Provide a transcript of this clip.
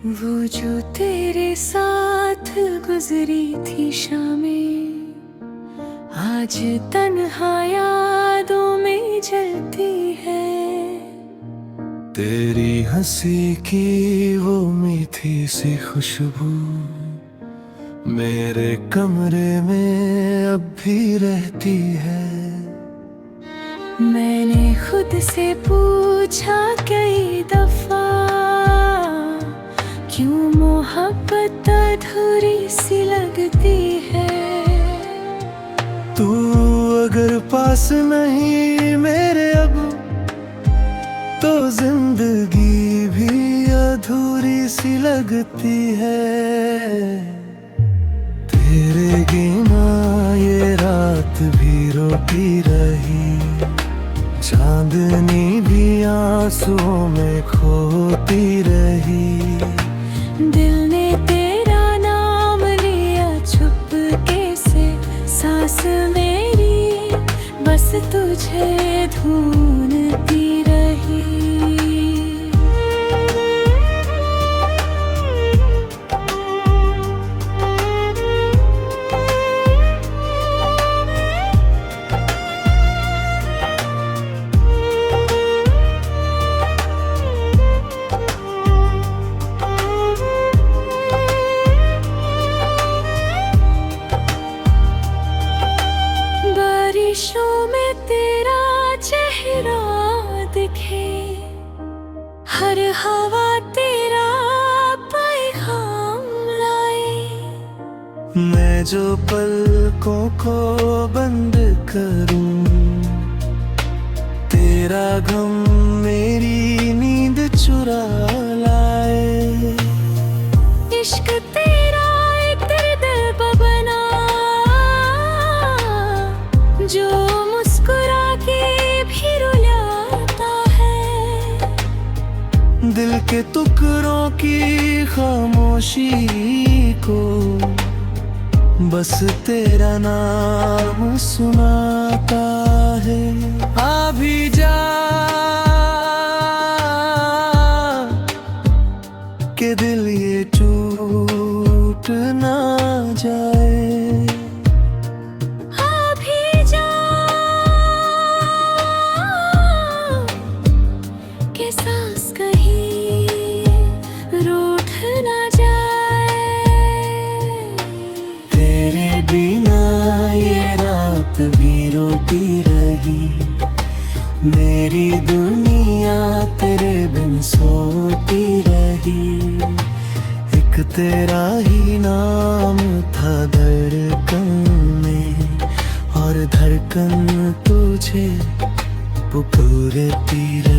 वो जो तेरे साथ गुजरी थी शामें, आज तन्हा यादों में जलती है। तेरी हंसी की वो मीठी सी खुशबू मेरे कमरे में अब भी रहती है। मैंने खुद से पूछा कई दफा, क्यों मोहब्बत अधूरी सी लगती है। तू अगर पास नहीं मेरे अब, तो जिंदगी भी अधूरी सी लगती है। तेरे बिना ये रात भी रोती रही, चांदनी भी आंसुओं में खोती रही। दिल ने तेरा नाम लिया चुपके से, सांस मेरी बस तुझे ढूंढती रही। बारिशों में तेरा चेहरा दिखे, हर हवा तेरा पैगाम लाए। मैं जो पलकों को बंद करूं, तेरा गम मेरी नींद चुरा लाए। इश्क तेरा दर्द बना, जो मुस्कुरा के भी रुलाता है। दिल के टुकड़ों की खामोशी को बस तेरा नाम सुनाता है। आ भी जा के दिल ये टूट ना जाए। अभी जा के सांस कहीं रूठ ना जाए। तेरे बिना ये रात भी रोती रही, मेरी दुनिया तेरे बिन सोती रही। एक तेरा ही नाम था धड़कन में, और धड़कन तुझे पुकारती रही।